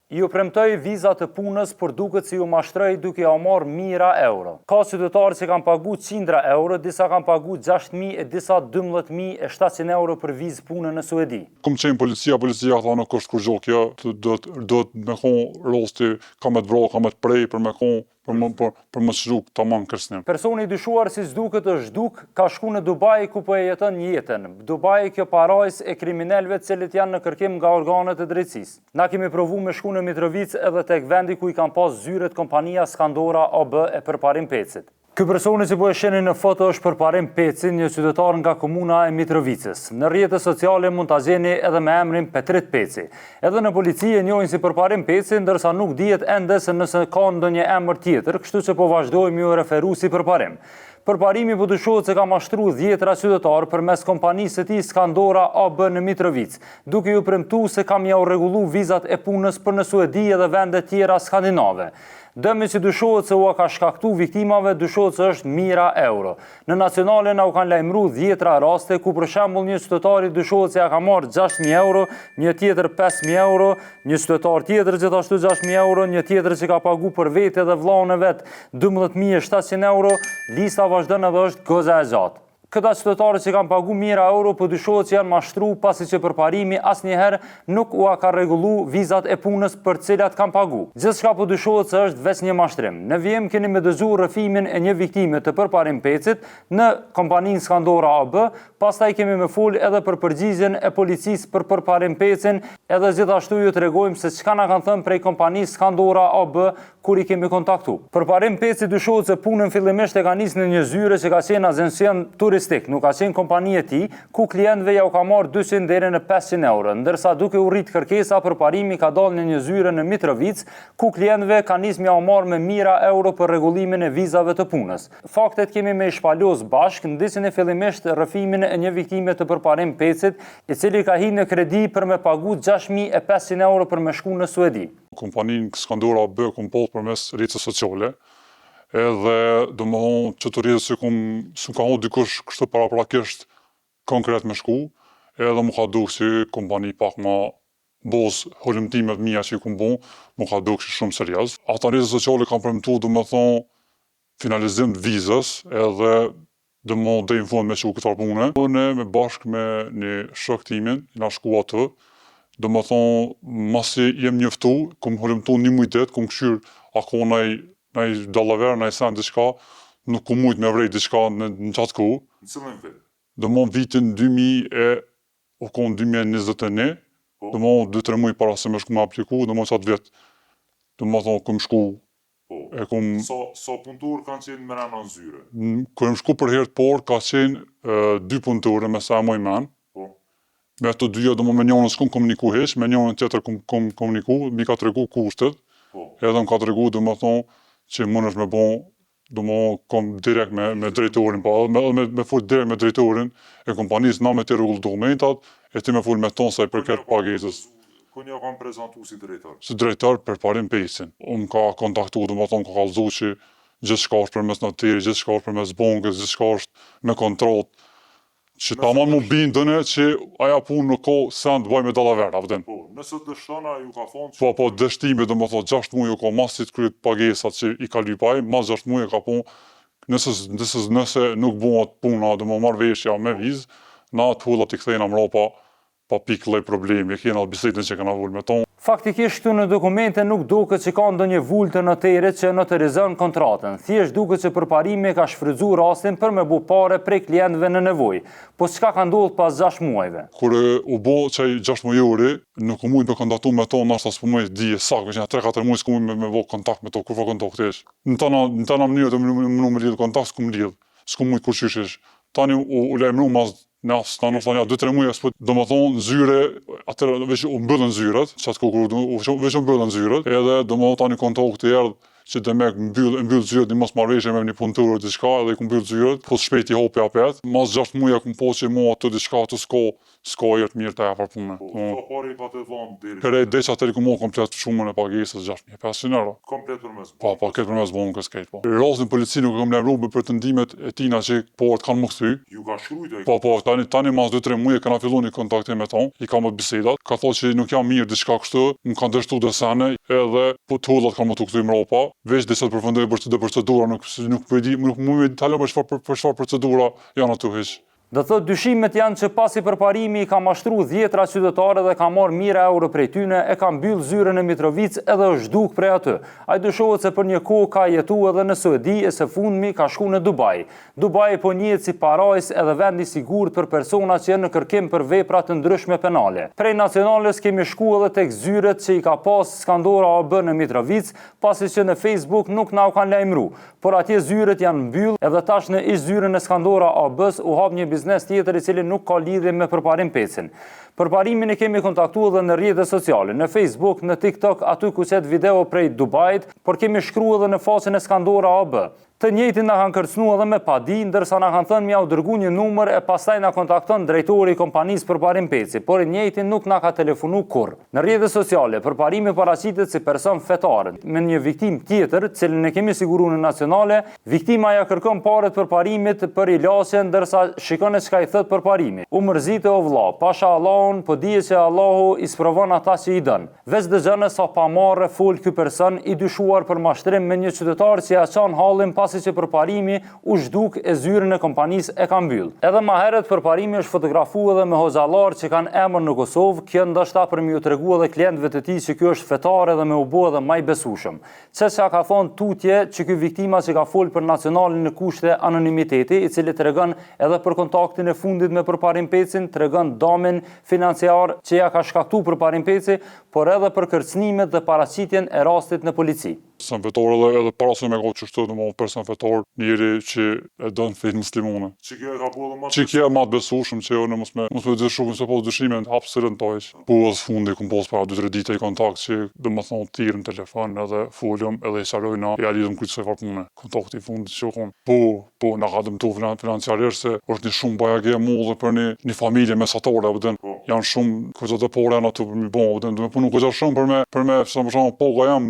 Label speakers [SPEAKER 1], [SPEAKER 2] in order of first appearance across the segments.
[SPEAKER 1] Ju premtoi viza të punës, por duket si ju mashtroi duke ja marrë mijëra euro. Ka qytetarë që kanë pagu qindra euro, disa kanë pagu 6.000 e disa 12.700 euro për vizë punë në Suedi.
[SPEAKER 2] Kom qenë policia tha nuk është kur gjo kjo, do të me konë rosti, ka me të vro, ka me të prej për me konë, për më shzhuk të manë kërsnim.
[SPEAKER 1] Personi dyshuar si s'duket është duk, ka shku në Dubai ku po e jeton jetën. Dubai kjo parajs e kriminalëve cilët janë në kërkim nga organet e drejtësisë. Na kemi provu me shku në Mitrovic edhe tek vendi ku i kanë pas zyret kompania Skandora AB e përparim Pecit. Ky personi që po e shihni në foto është përparim Peci, një qytetar nga komuna e Mitrovicës. Në rrjetet sociale mund ta gjeni edhe me emrin Petrit Peci. Edhe në polici e njohin si përparim Peci, ndërsa nuk dihet ende se nëse ka ndonjë emër tjetër, kështu që po vazhdojmë ju referu si përparim. Përparimi po dyshohet se ka mashtruar 10 qytetarë përmes kompanisë së tij Skandora AB në Mitrovic, duke ju premtuar se kam ja u rregullu vizat e punës për në Suedi edhe vende tjera skandinave. Dëmi që dyshohet se ua ka shkaktu viktimave dyshohet se është mijëra euro. Në nacionale na u kanë lajmëruar 10 raste ku për shembull një qytetari dyshohet se ja ka marrë 6.000 euro, një tjetër 5.000 euro, një qytetar tjetër gjithashtu 6.000 euro, një tjetër që ka pagu për vetë dhe vllahun e vet 12.700 euro, lista vazhdon edhe është goxha e gjatë. Këta qytetarë që kanë pagu mijëra euro po dyshohet që janë mashtru pasi që përparimi asnjëherë nuk ua ka rregullu vizat e punës për cilat kanë pagu. Gjithçka po dyshohet se është veç një mashtrim. Në vijim keni me dëgjuar rrëfimin e një viktime të përparim Pecit në kompaninë Skandora AB, pastaj kemi me fol edhe për përgjigjen e policisë për përparim Pecin, edhe gjithashtu ju tregojmë se çka na kanë thënë prej kompanisë Skandora AB kur i kemi kontaktu. Përparim Peci dyshohet se punën fillimisht e ka nisë në një zyre që ka qenë azencion nuk ka qenë kompani e tij, ku klientëve ja u ka marrë 200 deri në 500 euro, ndërsa duke u rrit kërkesa përparimi ka dalë në një zyre në Mitrovic, ku klientëve ka nisë me ja u marrë me mijëra euro për rregullimin e vizave të punës. Faktet kemi me shpalos bashkë, ndisini fillimisht rrëfimin e një viktime të përparim Pecit, i cili ka hyrë në kredi për me pagu 6.500 euro për me shku në Suedi.
[SPEAKER 2] Kompaninë Skandora AB kom pas përmes rrjeteve sociale, edhe do më thonë që të rrjetë se ka honë dikush kështë paraprakisht konkret me shku, edhe mu ka duk si kompani pak ma boz holimtimet mija që i kom bon, mu ka duk si shumë serjez. Ata rrjetet sociale kam premtu do më thonë finalizim të vizës, edhe do më dhe në fund me që u këtar pune. Ne me bashkë me një shok timin, nga shku atë, do më thonë masi jem njëftu, kom holimtu një mujtet, kom këshyr ako nëj dallaver, nëj sen diçka, nuk ku mujt me vrejt diçka në qatë ku.
[SPEAKER 3] Në cilën vit?
[SPEAKER 2] Do më vitin 2021, do më 2-3 muj para se me shku me apliku, do më qatë vjet, do më thonë këm shku.
[SPEAKER 3] So punëtur kanë qenë me rana në zyre?
[SPEAKER 2] Këm shku për herët por, ka qenë 2 punëture me sa moj men. Me ato dyja do më me njënën s'kom komuniku heq, me njënën tjetër kom komuniku, mi ka të regu kushtet, edhe më ka të regu do më thonë që mund është me bon, do më kom direkt me drejtorin, me full direkt me drejtorin e kompanisë, na me të rregull dokumentat, e ti me full me tonë saj për këtë pagesës.
[SPEAKER 3] Kënë ja kam prezentu si drejtar?
[SPEAKER 2] Si drejtar përparim Pecin. Unë ka kontaktu, do më thonë ka kalzu që gjithë shka është përmes noteri, gjithë shka është përmes bankës, gjithë shka është me kontrot, që ta ma mu bindëne që aja punë nuk ka sen të baj me dallaver, avden.
[SPEAKER 3] Nëse dështona ju ka thonë që...
[SPEAKER 2] Po, dështime do më thonë 6 muaj ju ka masit kryet pagesat që i ka lypaj, mas 6 muaj ka punë, nëse nuk buat puna do më marrë veshja me vizë, na të hullat i kthejna mrapa pa pikë lloj problemi, e kena bisedën që kena vull me tonë.
[SPEAKER 1] Faktikisht këtu në dokumente nuk duket që ka ndonjë vull të noterit që noterizon kontratën. Thjesht duket që përparimi ka shfrytzuar rastin për me bu pare prej klientëve në nevojë. Po çka ka ndodhur pas 6 muajve?
[SPEAKER 2] Kur u bë çaj 6 muajori, nuk u mujt me kontaktu me to, ndoshta s'po më di saktë, që 3-4 muaj s'ku me vë kontakt me to, kur vë kontaktesh. Në tana mënyrë të më lidh kontakt, s'ku më lidh. S'ku mujt kurçishish. Tani u lajmëru mas Nas, ta në thonja 2-3 muaj, do më thonë zyre, atër veç u mbëllën zyret, qatë kur veç u mbëllën zyret, edhe do më tani kontakt të erdhë që demek mbyll zyret një mosmarrëveshje me një punëtor o diçka edhe i mbyll zyret, po shpejt i hopi apet. Mas 6 muaj kum po që mua ato diçka ato s'ka jetë mirë të afër punë.
[SPEAKER 3] Sa pari pa të dhënë deri.
[SPEAKER 2] Kërë desh atë ku mua komplet shumën e pagesës 6500 euro.
[SPEAKER 3] Komplet përmes.
[SPEAKER 2] Po, këtë përmes bonkës këtë po. Rastin polici nuk e kam lajmëruar për të ndimet e tina që porët kanë më kthy.
[SPEAKER 3] Ju ka shkruajtur ai.
[SPEAKER 2] Po, tani mas 2-3 muaj kanë filluar një kontaktim me ton, i kam bërë bisedat. Ka thonë që nuk jam mirë diçka kështu, më kanë dështuar desene, edhe po tullat kanë më të kthy mrapa. Veç disa të përfundoj për procedura, nuk po e di, nuk mund të taloj për çfarë procedura janë aty hiç.
[SPEAKER 1] Do thot dyshimet janë që pasi përparimi i ka mashtru 10 qytetare dhe ka marrë mijëra euro prej tyne, e ka mbyll zyrën e Mitrovicë edhe është duk prej aty. Ai dyshohet se për një kohë ka jetuar edhe në Saudi e së fundmi ka shku në Dubai. Dubai po njihet si parajs edhe vend i sigurt për persona që janë në kërkim për vepra të ndryshme penale. Prej nacionales kemi shku edhe tek zyret që i ka pas Skandora AB në Mitrovicë, pasi që në Facebook nuk na u kanë lajmëruar, por atje zyret janë mbyll edhe tash në ish zyrën e Skandora AB-s u hap një biznes tjetër i cili nuk ka lidhje me përparim pecin. Përparimin e kemi kontaktuar edhe në rrjetet sociale, në Facebook, në TikTok, aty ku qet video prej Dubait, por kemi shkruar edhe në faqen e Skandora AB. Të njëjtin na kanë kërcënuar edhe me padi, ndërsa na kanë thënë m'ia u dërgu një numër e pastaj na kontakton drejtori i kompanisë përparim peci, por i njëjtin nuk na ka telefonu kurrë. Në rrjetet sociale, përparimi paraqitet si person fetar, me një viktim tjetër, cilën e kemi siguruar në nacionale, viktima ja kërkon paret përparimit për ilasje, ndërsa shikon çka i thot përparimi. U mërzite o vlla, pasha Allahun, po dije se Allahu i sprovon ata që i dën. Veç dëgjone sa pamarrë fol ky person i dyshuar për mashtrim me një qytetar që ja çon hallin pasi që përparimi u zhduk e zyrën e kompanisë e ka mbyll. Edhe më herët përparimi është fotografuar edhe me hoxhallar që kanë emër në Kosovë, kjo ndoshta për më u tregu edhe klientëve të tij që ky është fetar edhe me u bë edhe më i besueshëm. Çesha ka thonë tutje që ky viktima që ka fol për nacionalin në kushte anonimiteti, i cili tregon edhe për kontaktin e fundit me përparim pecin, tregon damin financiar që ja ka shkaktuar përparim peci, por edhe për kërcënimet dhe paraqitjen e rastit në polici.
[SPEAKER 2] Person fetar edhe para se me ka qështu në më person fetar njëri që e dënë fejt muslimone.
[SPEAKER 3] Që kjo e ka bërë më
[SPEAKER 2] Që kjo e ma të besushëm që jo në mos me gjithë shumë se pas dëshime në hapë sërën tajsh. Po as fundi kum pas para 2-3 dite i kontakt që dhe më thonë tirë në telefon edhe folëm edhe i qarojna ja lidhëm këtë se farpune. Kontakti i fundit që konë. Po na ka dëmtu financiarisht se është një shumë bajage mullë për një familje mesatare apo janë shumë kozatëpore janë ato për mi bon, do me punu kozat shumë për me sa më shumë poga jam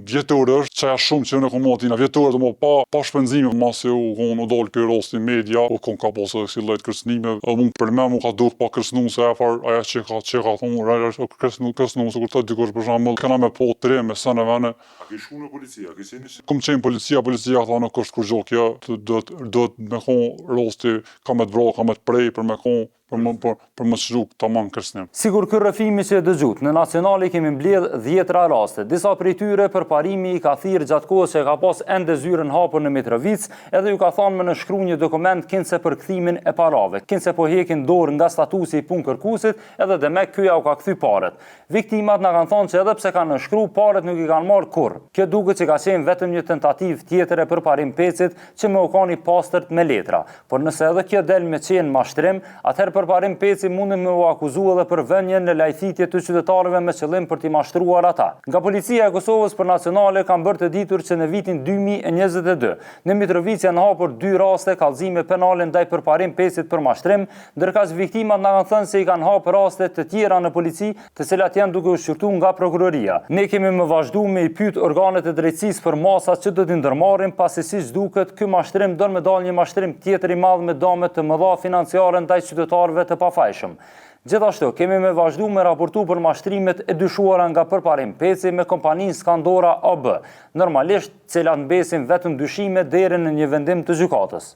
[SPEAKER 2] vjetor është çaja shumë që unë kam marrë vjetor do pa shpenzime masi u konë u dal ky rosti media o kon ka pasur si lloj kërcënime mund për më ka dur pa kërcënuar se afar ajo që ka thonë kërcënuar se kur thotë dikush për shembull kanë me po 3 me sa në vënë
[SPEAKER 3] a ke shku në policia, a ke qenë
[SPEAKER 2] kum qenë policia thonë nuk është kur gjë kjo do të me kon rosti ka me të vrau ka me të prej për me kon për më shru tamam kërcënim.
[SPEAKER 1] Sigur ky rrëfimi që e dëgjut, në nacionali kemi mbledh 10 raste. Disa prej tyre përparimi i ka thirrë gjatë kohës që ka pas ende zyrën hapur në Mitrovicë, edhe ju ka thonë me nënshkruar një dokument kinse për kthimin e parave. Kinse po hekin dorë nga statusi i punë-kërkuesit, edhe demek ky ja u ka kthy paret. Viktimat na kanë thonë se edhe pse kanë nënshkruar, paret nuk i kanë marrë kurrë. Kjo duket që ka qenë vetëm një tentativë tjetër e përparim pecit që më u kanë i pastërt me letra. Por nëse edhe kjo del me qenë mashtrim, atëherë përparim peci mundin me u akuzu edhe për vënje në lajthitje të qytetarëve me qëllim për t'i mashtruar ata. Nga policia e Kosovës për nacionale kanë bërë të ditur që në vitin 2022 në Mitrovicë janë hapur 2 raste kallëzime penale ndaj përparim pecit për mashtrim, ndërkaq viktimat na kanë thënë se i kanë hapur raste të tjera në polici, të cilat janë duke u shqyrtuar nga prokuroria. Ne kemi më vazhduar me i pyet organet e drejtësisë për masat që do t'i ndërmarrin, pasi siç duket ky mashtrim do me dalë një mashtrim tjetër i madh me dame të mëdha financiare ndaj qytetarëve të pafajshëm. Gjithashtu, kemi me vazhdu me raportu për mashtrimet e dyshuara nga përparim peci me kompaninë Skandora AB, normalisht cilat mbesin vetëm dyshime deri në një vendim të gjykatës.